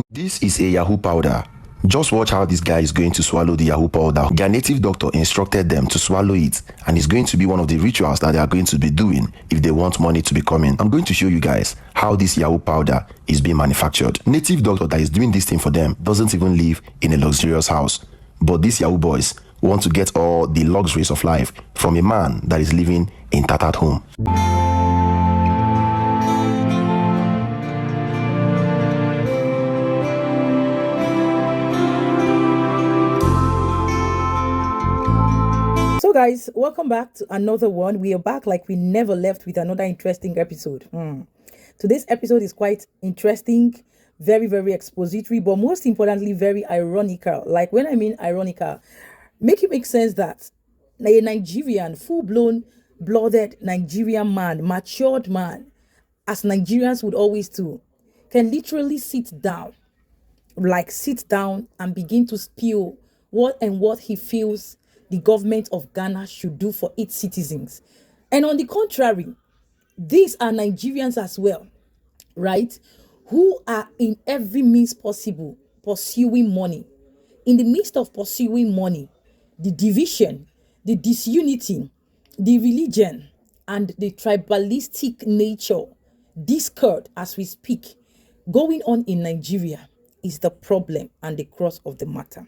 This is a Yahoo powder. Just watch how this guy is going to swallow the Yahoo powder. Their native doctor instructed them to swallow it, and it's going to be one of the rituals that they are going to be doing if they want money to be coming. I'm going to show you guys how this Yahoo powder is being manufactured. Native doctor that is doing this thing for them doesn't even live in a luxurious house, but these Yahoo boys want to get all the luxuries of life from a man that is living in tattered home. So guys, welcome back to another one. We are back like we never left with another interesting episode. Today's episode is quite interesting, very, very expository, but most importantly, very ironical. Like when I mean ironical, make it make sense that a Nigerian, full-blown, blooded Nigerian man, matured man, as Nigerians would always do, can literally sit down and begin to spill what he feels the government of Ghana should do for its citizens. And on the contrary, these are Nigerians as well, right? Who are in every means possible pursuing money. In the midst of pursuing money, the division, the disunity, the religion, and the tribalistic nature, discord as we speak, going on in Nigeria is the problem and the cross of the matter.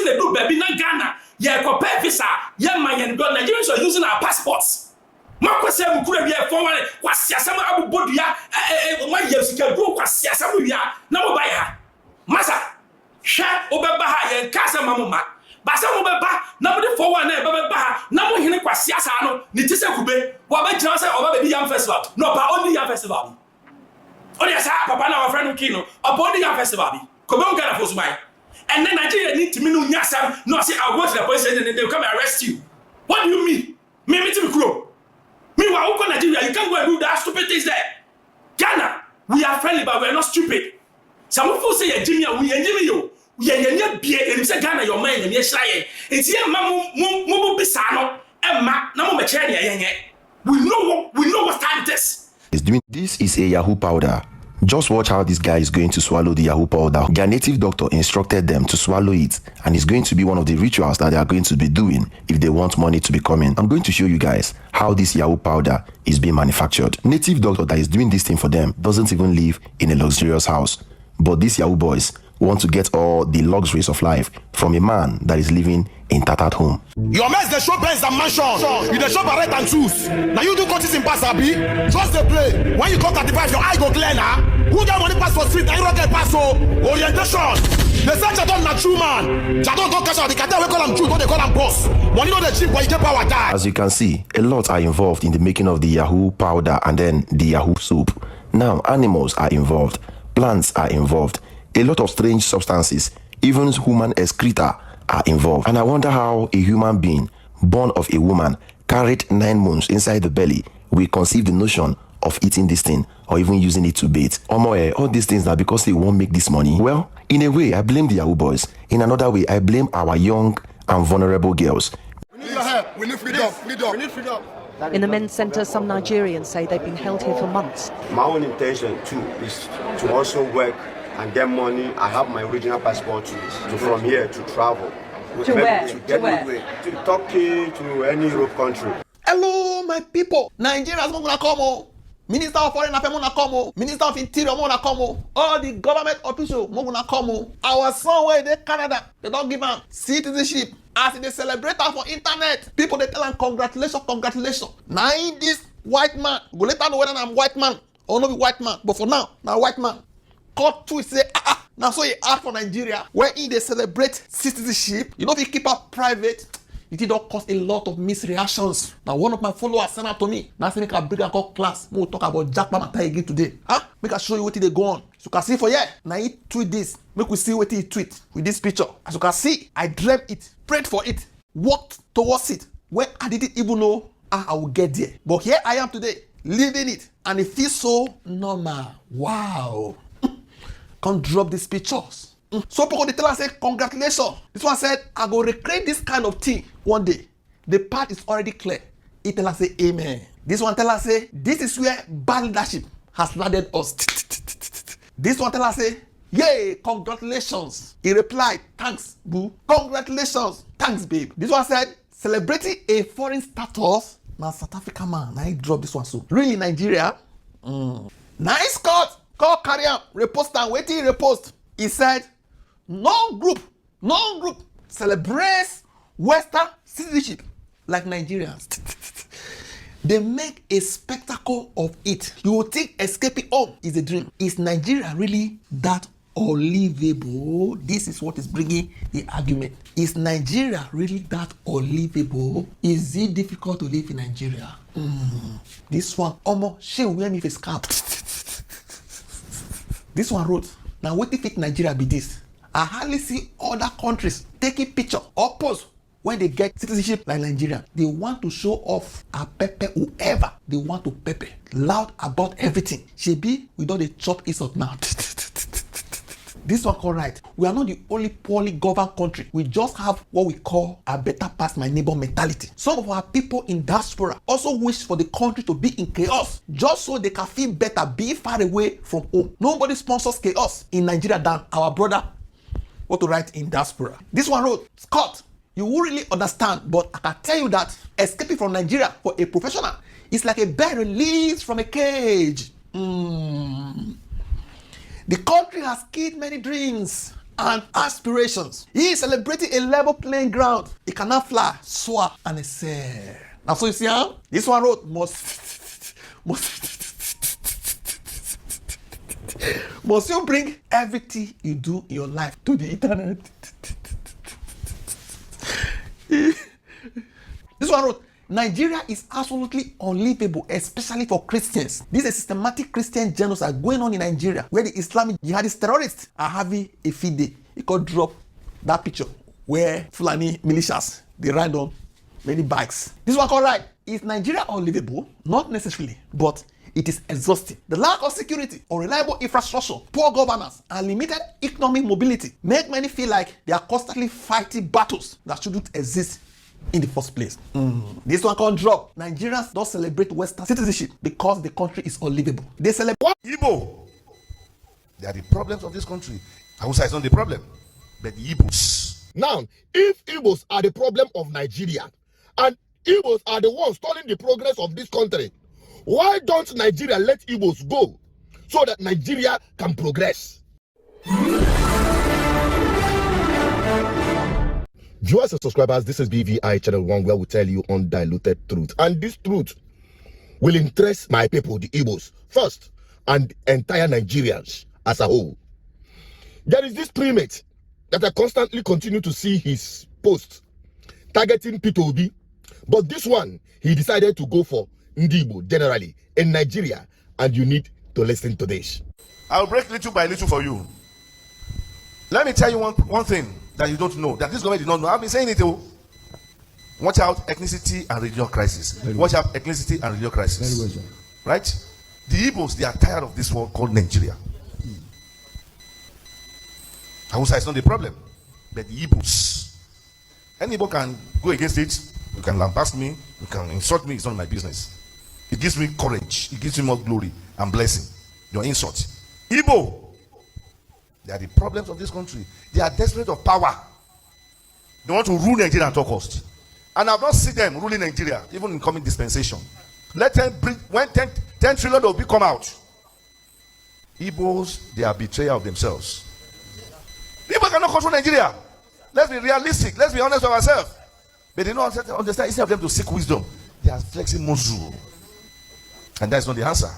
They do baby na Ghana. Yeah, compare visa. Yeah, Nigerians are using our passports. Makwase mukure we forward kwasiasa ma abubodu ya ma yesika do kwasiasa mu ya na mo ba ya. Masa hwe obeba ha ye kasa mamuma. Basa mo beba na mo de forward na beba ha na mo hene kwasiasa no ni tise kube wa ba jina say oba baby yam festival. No pa only yam festival. Only asa papa na wa friend kino. Oba only yam festival bi. Kobe on Ghana for Subai. And then Nigeria need to mean no say I'll go to the police and then they'll come and arrest you. What do you mean? Me to be crow. Meanwhile, Nigeria, you can't go and do that stupid things there. Ghana, we are friendly, but we are not stupid. Some people say Jimmy, we are Jimmy you. We are beer and say Ghana, your mind and yes, it's here, Mamu Bisano, and Ma, no more We know what time it is. This is a Yahoo powder. Just watch how this guy is going to swallow the Yahoo powder. Their native doctor instructed them to swallow it, and it's going to be one of the rituals that they are going to be doing if they want money to be coming. I'm going to show you guys how this Yahoo powder is being manufactured. Native doctor that is doing this thing for them doesn't even live in a luxurious house, but these Yahoo boys want to get all the luxuries of life from a man that is living in tattered home. Your mess the show Benz and mansion. You the shop right and choose. Now you do coaches in pass abi. Just the play. When you come 35, your eye go clear now. Who get money pass for street? Now you don't get pass so orientation. The search don't na true man. Jadon don't cash out the cartel. We call him true. Don't they call him boss. Money not the cheap, but you get power die. As you can see, a lot are involved in the making of the Yahoo powder and then the Yahoo soup. Now animals are involved, plants are involved. A lot of strange substances, even human excreta, are involved. And I wonder how a human being born of a woman carried 9 months inside the belly will conceive the notion of eating this thing or even using it to bait. All these things are because they won't make this money. Well, in a way, I blame the Yahoo boys. In another way, I blame our young and vulnerable girls. We need your help. We need freedom. We need freedom. In the men's centre, some Nigerians say they've been held here for months. My own intention too is to also work and get money. I have my original passport to from here to travel. To where? To Turkey, to any Europe country. Hello, my people. Nigerians gonna come. Minister of Foreign Affairs gonna come. Minister of Interior gonna come. All the government officials gonna come. Our son where they Canada, they don't give them citizenship. As they celebrate am for internet, people they tell them congratulations. Now in this white man, go later know whether I'm white man or not be white man. But for now white man. Court to say now so he ask for Nigeria where they celebrate citizenship. You know if you keep up private, it did not cause a lot of misreactions. Now one of my followers sent out to me. Now say make a bigger class. We'll talk about Jack Mama again today. Make I show you what they go on. So you can see for here. Now he tweet this. Make we see what he tweet with this picture. As you can see, I dreamt it, prayed for it, worked towards it. When I didn't even know I will get there. But here I am today, living it, and it feels so normal. Wow. Can't drop these pictures. So people they tell us say congratulations. This one said I go recreate this kind of thing one day. The path is already clear. It tell us say amen. This one tell us say this is where bad leadership has landed us. This one tell us say Yay, congratulations. He replied, thanks, boo. Congratulations. Thanks, babe. This one said, celebrating a foreign status. Now, South Africa man, I drop this one so. Really, Nigeria? Nice cut. Call carrier, repost and waiting repost. He said, no group celebrates Western citizenship like Nigerians. They make a spectacle of it. You will think escaping home is a dream. Is Nigeria really that unlivable? This is what is bringing the argument. Is Nigeria really that unlivable? Is it difficult to live in Nigeria? This one, she wear me face cap. This one wrote, now what if Nigeria be this? I hardly see other countries taking picture or post when they get citizenship like Nigeria. They want to show off a pepper whoever they want to pepper. Loud about everything. Shebi, we don't chop is of now. This one correct. We are not the only poorly governed country. We just have what we call a better pass my neighbor mentality. Some of our people in diaspora also wish for the country to be in chaos just so they can feel better being far away from home. Nobody sponsors chaos in Nigeria than our brother what to write in diaspora. This one wrote, Scott, you won't really understand, but I can tell you that escaping from Nigeria for a professional is like a bird released from a cage. The country has killed many dreams and aspirations. He is celebrating a level playing ground. He cannot fly, soar, and excel. Now, so you see, this one wrote, must you bring everything you do in your life to the internet? This one wrote, Nigeria is absolutely unlivable, especially for Christians. This is a systematic Christian genocide going on in Nigeria, where the Islamic jihadist terrorists are having a feed day. He could drop that picture where Fulani militias, they ride on many bikes. This one called right. Is Nigeria unlivable? Not necessarily, but it is exhausting. The lack of security, unreliable infrastructure, poor governance, and limited economic mobility make many feel like they are constantly fighting battles that shouldn't exist in the first place. This one can't drop. Nigerians don't celebrate Western citizenship because the country is unlivable. They celebrate Igbo. They are the problems of this country. Hausa is not the problem, but the Igbos. Now, if Igbos are the problem of Nigeria, and Igbos are the ones stalling the progress of this country, why don't Nigeria let Igbos go so that Nigeria can progress? Viewers and subscribers, this is BVI Channel 1, where we tell you undiluted truth. And this truth will interest my people, the Igbos, first, and entire Nigerians as a whole. There is this primate that I constantly continue to see his posts targeting P2B, but this one, he decided to go for Ndibo generally in Nigeria, and you need to listen to this. I'll break little by little for you. Let me tell you one thing that you don't know, that this government did not know. I've been saying it too. Watch out ethnicity and regional crisis. Watch out ethnicity and regional crisis. Right? The Igbos, they are tired of this world called Nigeria. Hausa is not the problem, but the Igbos. Any Igbo can go against it. You can lambast me, you can insult me, it's not my business. It gives me courage, it gives me more glory and blessing. Your insult. Igbo, they are the problems of this country. They are desperate of power. They want to rule Nigeria at all cost. And I've not seen them ruling Nigeria, even in coming dispensation. Let them bring, when 10 trillion will come out. Igbos, they are betrayers of themselves. People cannot control Nigeria. Let's be realistic, let's be honest with ourselves. But they don't understand, instead of them to seek wisdom, they are flexing muscle. And that's not the answer.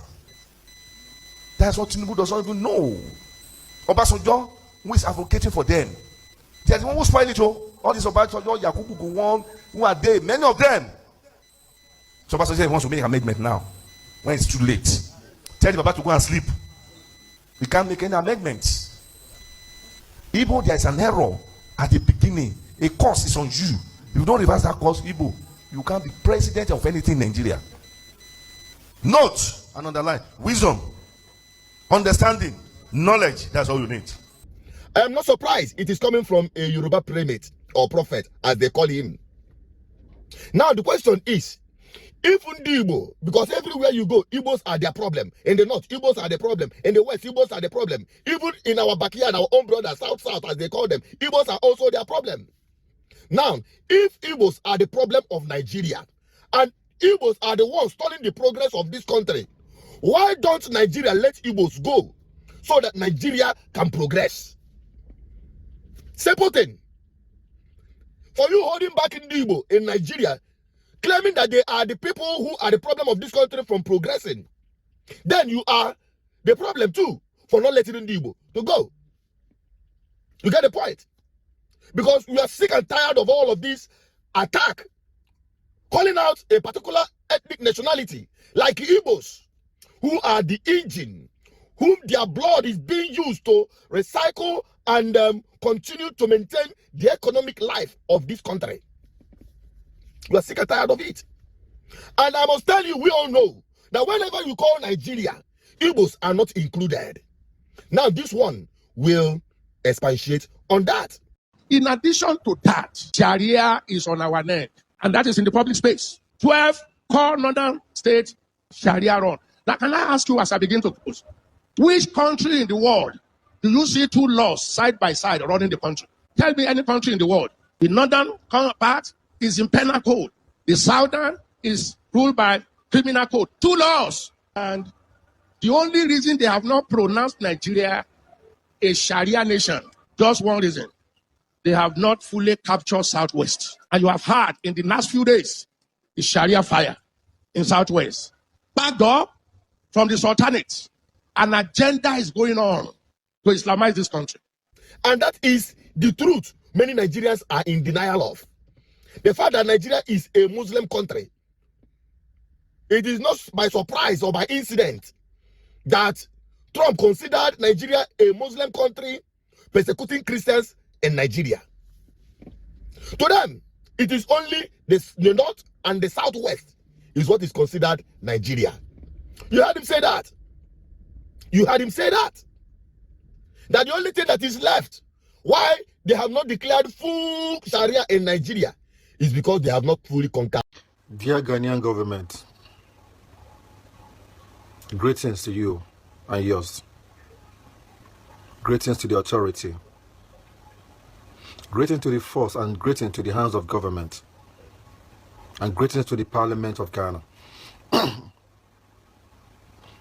That's what Tinubu does not even know. Obasanjo, who is advocating for them, they are the one who spoil it all. All these Obasanjo, Yakubu Gowon, who are they? Many of them. So Obasanjo wants to make an amendment now, when it's too late. Tell the Baba to go and sleep. We can't make any amendments. Igbo, there is an error at the beginning. A curse is on you. If you don't reverse that course, Igbo, you can't be president of anything in Nigeria. Note and underline wisdom, understanding, knowledge. That's all you need. I am not surprised it is coming from a Yoruba primate or prophet, as they call him. Now the question is, Even the Igbo, because everywhere you go, Igbos are their problem. In the north, Igbos are the problem. In the west, Igbos are the problem. Even in our backyard, our own brothers, south, as they call them, Igbos are also their problem. Now, if Igbos are the problem of Nigeria, and Igbos are the ones stalling the progress of this country, why don't Nigeria let Igbos go so that Nigeria can progress? Simple thing. For you holding back in Igbo in Nigeria, claiming that they are the people who are the problem of this country from progressing, then you are the problem too for not letting Igbo to go. You get the point? Because we are sick and tired of all of this attack, calling out a particular ethnic nationality like Igbos, who are the engine, whom their blood is being used to recycle and continue to maintain the economic life of this country. We are sick and tired of it. And I must tell you, we all know that whenever you call Nigeria, Igbos are not included. Now this one will expatiate on that. In addition to that, Sharia is on our neck, and that is in the public space. 12 core northern states Sharia run. Now, can I ask you as I begin to close, which country in the world do you see two laws side by side running the country? Tell me any country in the world. The northern part is in penal code. The southern is ruled by criminal code. Two laws. And the only reason they have not pronounced Nigeria a Sharia nation, just one reason. They have not fully captured Southwest. And you have heard in the last few days, the Sharia fire in Southwest. Backed up from the Sultanate. An agenda is going on to Islamize this country. And that is the truth many Nigerians are in denial of. The fact that Nigeria is a Muslim country. It is not by surprise or by incident that Trump considered Nigeria a Muslim country persecuting Christians in Nigeria. To them, it is only the north and the southwest is what is considered Nigeria. You heard him say that. You heard him say that. That the only thing that is left, why they have not declared full Sharia in Nigeria, is because they have not fully conquered. Dear Ghanaian government, greetings to you and yours. Greetings to the authority. Greetings to the force and greetings to the hands of government. And greetings to the Parliament of Ghana.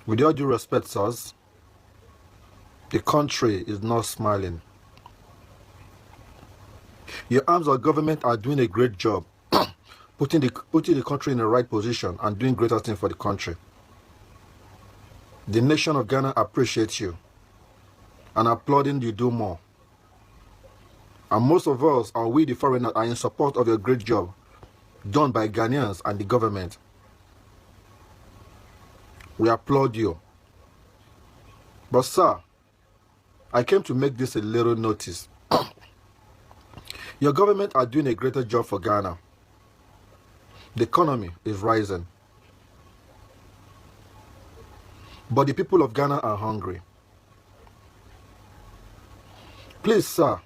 With all due respect, sirs, the country is not smiling. Your arms of government are doing a great job, putting the country in the right position and doing greater things for the country. The nation of Ghana appreciates you and applauding you do more. And most of us, or we the foreigners, are in support of your great job done by Ghanaians and the government. We applaud you. But sir, I came to make this a little notice. Your government are doing a greater job for Ghana. The economy is rising. But the people of Ghana are hungry. Please, sir,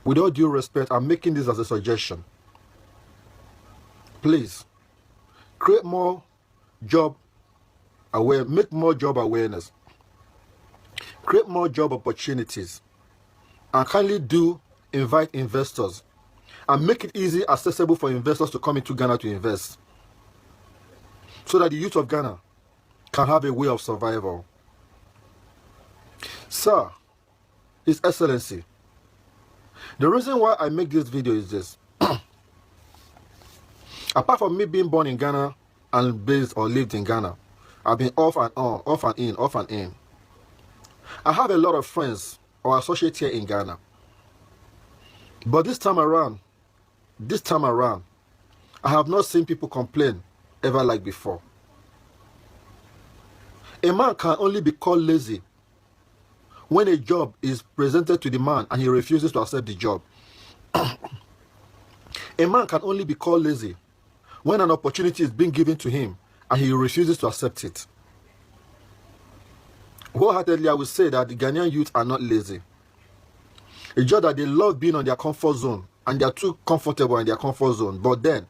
with all due respect, I'm making this as a suggestion. Please, create more job awareness, make more job awareness, create more job opportunities, and kindly invite investors and make it easy accessible for investors to come into Ghana to invest, so that the youth of Ghana can have a way of survival. Sir, His Excellency, the reason why I make this video is this. Apart from me being born in Ghana and based or lived in Ghana, I've been off and on, off and in, off and in. I have a lot of friends or associates here in Ghana. But this time around, I have not seen people complain ever like before. A man can only be called lazy when a job is presented to the man and he refuses to accept the job. A man can only be called lazy when an opportunity is being given to him and he refuses to accept it. Wholeheartedly, I would say that the Ghanaian youth are not lazy. It's just that they love being on their comfort zone and they are too comfortable in their comfort zone. But then,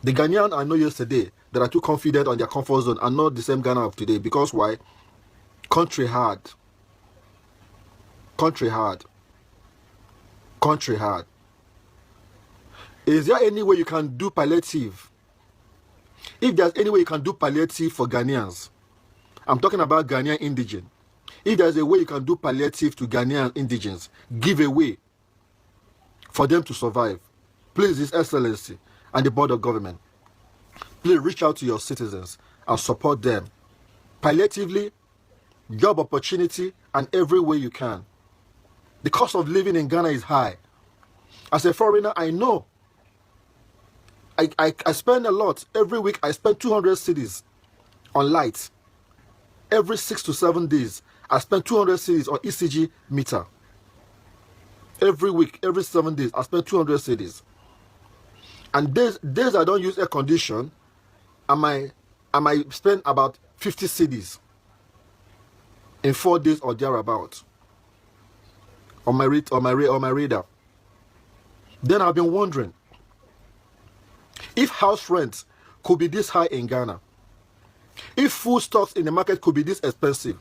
The Ghanaian I know yesterday that are too confident on their comfort zone are not the same Ghana of today. Because why? Country hard. Country hard. Country hard. Is there any way you can do palliative? If there's any way you can do palliative for Ghanaians, I'm talking about Ghanaian indigent. If there's a way you can do palliative to Ghanaian indigents, give a way for them to survive. Please, His Excellency and the Board of Government, please reach out to your citizens and support them. Palliatively, job opportunity, and every way you can. The cost of living in Ghana is high. As a foreigner, I know. I spend a lot. Every week, I spend 200 cedis on lights. Every 6 to 7 days, I spend 200 cedis on ECG meter. Every week, every 7 days, I spend 200 cedis. And days I don't use air condition, I might spend about 50 cedis in 4 days or thereabout on my radar. Then I've been wondering if house rent could be this high in Ghana, if food stocks in the market could be this expensive,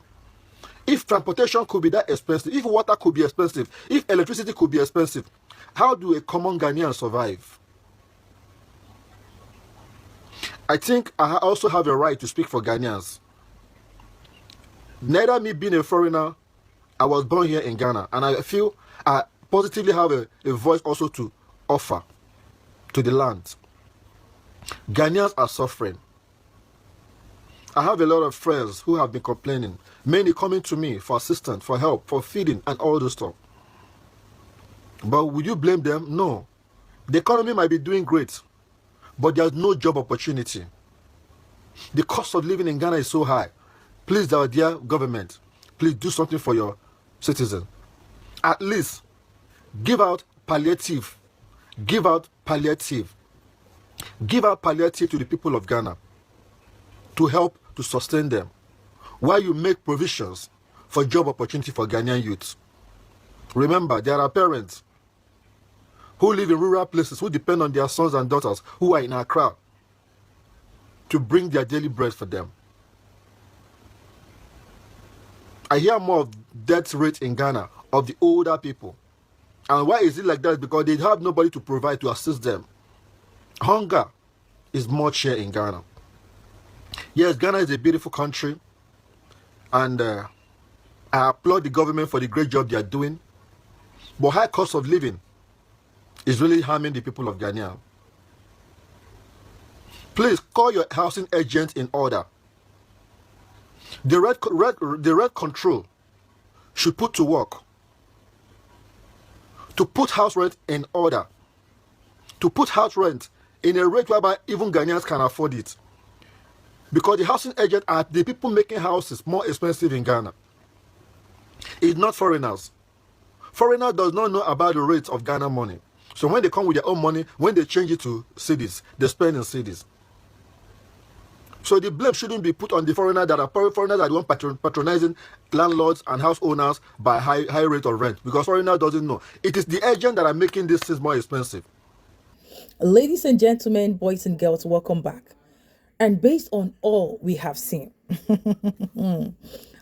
if transportation could be that expensive, if water could be expensive, if electricity could be expensive, how do a common Ghanaian survive? I think I also have a right to speak for Ghanaians. Neither me being a foreigner, I was born here in Ghana, and I feel I positively have a voice also to offer to the land. Ghanaians are suffering. I have a lot of friends who have been complaining, many coming to me for assistance, for help, for feeding, and all this stuff. But would you blame them? No. The economy might be doing great, but there's no job opportunity. The cost of living in Ghana is so high. Please, our dear government, please do something for your citizens. At least give out palliative. Give out palliative. Give out palliative to the people of Ghana to help to sustain them, while you make provisions for job opportunity for Ghanaian youth. Remember, there are parents who live in rural places who depend on their sons and daughters who are in Accra to bring their daily bread for them. I hear more of death rate in Ghana of the older people. And why is it like that? Because they have nobody to provide to assist them. Hunger is much here in Ghana. Yes, Ghana is a beautiful country, and I applaud the government for the great job they are doing. But high cost of living is really harming the people of Ghana. Please call your housing agent in order. The red control should put to work to put house rent in order, to put house rent in a rate whereby even Ghanaians can afford it. Because the housing agent are the people making houses more expensive in Ghana. It's not foreigners. Foreigners does not know about the rates of Ghana money. So when they come with their own money, when they change it to cedis, they spend in cedis. So the blame shouldn't be put on the foreigners that are the one patronizing landlords and house owners by high rate of rent, because foreigners doesn't know. It is the agent that are making these things more expensive. Ladies and gentlemen, boys and girls, welcome back. And based on all we have seen,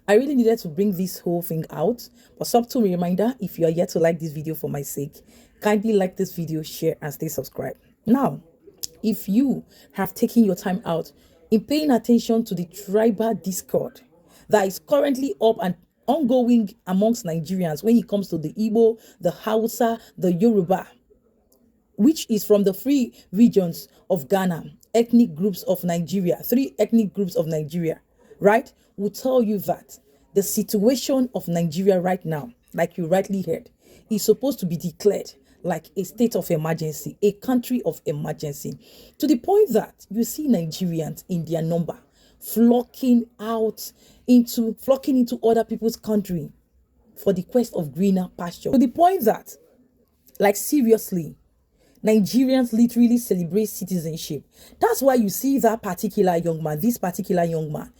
I really needed to bring this whole thing out. But subtle reminder, if you are yet to like this video for my sake, kindly like this video, share, and stay subscribed. Now, if you have taken your time out in paying attention to the tribal discord that is currently up and ongoing amongst Nigerians when it comes to the Igbo, the Hausa, the Yoruba, which is from the 3 regions of Ghana, ethnic groups of Nigeria, 3 ethnic groups of Nigeria, right, will tell you that the situation of Nigeria right now, like you rightly heard, is supposed to be declared like a state of emergency, a country of emergency, to the point that you see Nigerians in their number flocking into other people's country for the quest of greener pasture, to the point that, like, seriously, Nigerians literally celebrate citizenship. That's why you see that particular young man, this particular young man.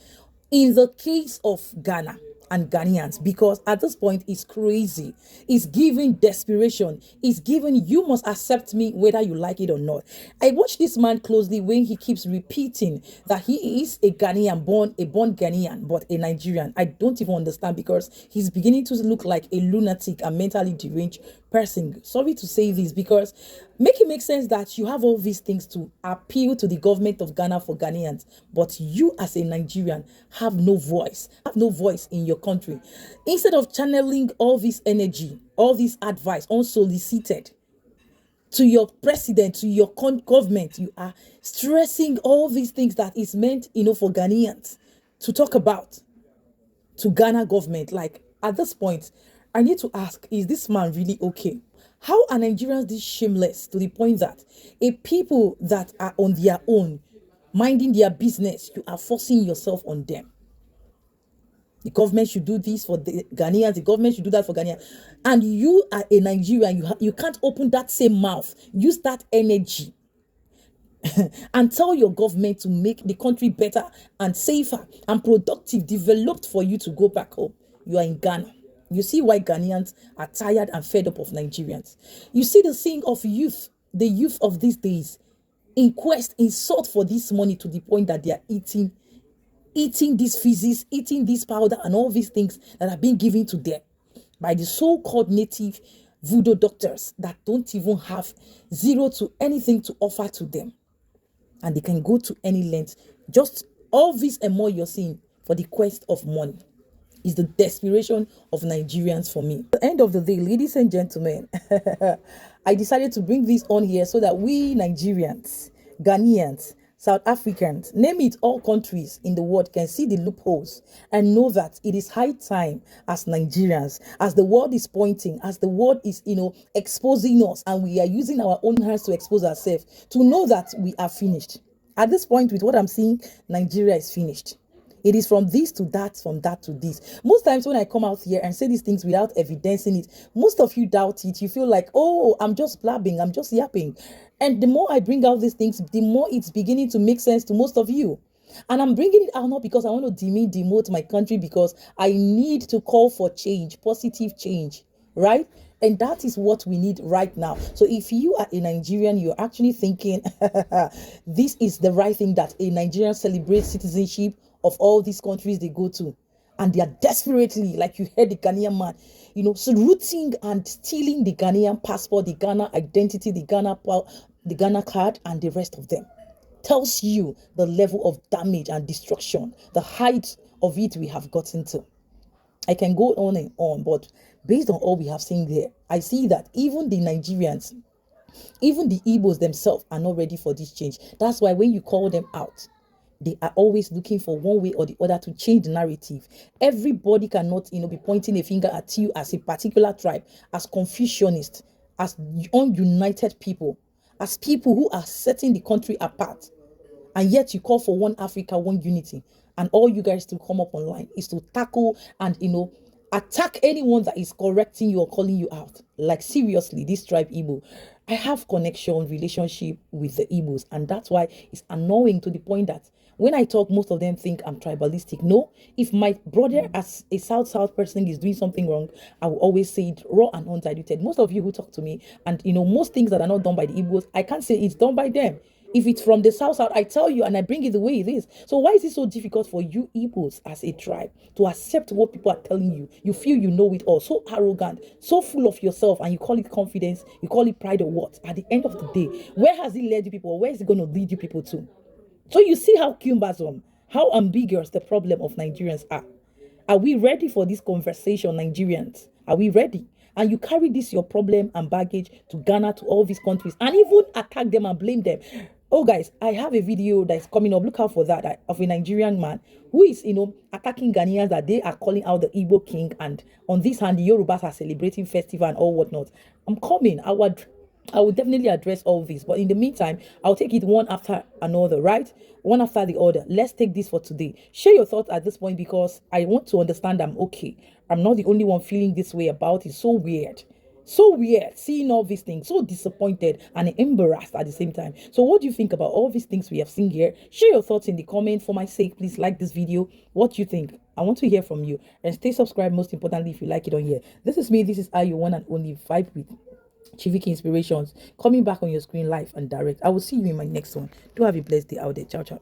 In the case of Ghana, and Ghanaians, because at this point it's crazy. It's giving desperation. It's giving you must accept me whether you like it or not. I watch this man closely when he keeps repeating that he is a Ghanaian, a born Ghanaian, but a Nigerian. I don't even understand, because he's beginning to look like a lunatic and mentally deranged person. Sorry to say this, because make it make sense that you have all these things to appeal to the government of Ghana for Ghanaians, but you as a Nigerian have no voice in your country. Instead of channeling all this energy, all this advice unsolicited to your president, to your government, you are stressing all these things that is meant, for Ghanaians to talk about to Ghana government. Like, at this point, I need to ask, is this man really okay? How are Nigerians this shameless to the point that a people that are on their own, minding their business, you are forcing yourself on them? The government should do this for the Ghanaians, the government should do that for Ghanaians. And you are a Nigerian, you can't open that same mouth, use that energy and tell your government to make the country better and safer and productive, developed for you to go back home. You are in Ghana. You see why Ghanaians are tired and fed up of Nigerians. You see the thing of youth, the youth of these days, in sort for this money to the point that they are eating this physics, eating this powder and all these things that are being given to them by the so-called native voodoo doctors that don't even have zero to anything to offer to them. And they can go to any length. Just all this and more you're seeing for the quest of money is the desperation of Nigerians for me. At the end of the day, ladies and gentlemen, I decided to bring this on here so that we Nigerians, Ghanaians, South Africans, name it, all countries in the world can see the loopholes and know that it is high time as Nigerians, as the world is pointing, as the world is, exposing us, and we are using our own hands to expose ourselves, to know that we are finished. At this point, with what I'm seeing, Nigeria is finished. It is from this to that, from that to this. Most times when I come out here and say these things without evidencing it, most of you doubt it. You feel like, oh, I'm just blabbing, I'm just yapping. And the more I bring out these things, the more it's beginning to make sense to most of you. And I'm bringing it out not because I want to demote my country, because I need to call for change, positive change, right? And that is what we need right now. So if you are a Nigerian, you're actually thinking, this is the right thing, that a Nigerian celebrates citizenship of all these countries they go to. And they are desperately, like you heard the Ghanaian man, so rooting and stealing the Ghanaian passport, the Ghana identity, the Ghana card, and the rest of them. Tells you the level of damage and destruction, the height of it we have gotten to. I can go on and on, but based on all we have seen there, I see that even the Nigerians, even the Igbos themselves are not ready for this change. That's why when you call them out, they are always looking for one way or the other to change the narrative. Everybody cannot, be pointing a finger at you as a particular tribe, as Confucianists, as ununited people, as people who are setting the country apart. And yet you call for one Africa, one unity. And all you guys to come up online is to tackle and, attack anyone that is correcting you or calling you out. Like, seriously, this tribe Igbo, I have relationship with the Igbos, and that's why it's annoying to the point that when I talk, most of them think I'm tribalistic. No, if my brother as a South person is doing something wrong, I will always say it raw and undiluted. Most of you who talk to me, and most things that are not done by the Igbos, I can't say it's done by them. If it's from the South, I tell you and I bring it the way it is. So why is it so difficult for you Igbos as a tribe to accept what people are telling you? You feel you know it all, so arrogant, so full of yourself, and you call it confidence, you call it pride, or what? At the end of the day, where has it led you people, or where is it going to lead you people to? So you see how cumbersome, how ambiguous the problem of Nigerians are. Are we ready for this conversation, Nigerians? Are we ready? And you carry this, your problem and baggage, to Ghana, to all these countries, and even attack them and blame them. Oh, guys, I have a video that's coming up. Look out for that, of a Nigerian man who is, attacking Ghanaians that they are calling out the Igbo king. And on this hand, the Yorubas are celebrating festival and all whatnot. I'm coming. I will definitely address all this. But in the meantime, I'll take it one after another, right? One after the other. Let's take this for today. Share your thoughts at this point, because I want to understand I'm okay. I'm not the only one feeling this way about it. So weird. So weird seeing all these things, so disappointed and embarrassed at the same time. So what do you think about all these things we have seen here? Share your thoughts in the comment. For my sake, please like this video. What do you think? I want to hear from you, and stay subscribed, most importantly, if you like it on here. This is me. This is your one and only Vibe with Chiviki Inspirations, coming back on your screen live and direct. I will see you in my next one. Do have a blessed day out there. Ciao, ciao.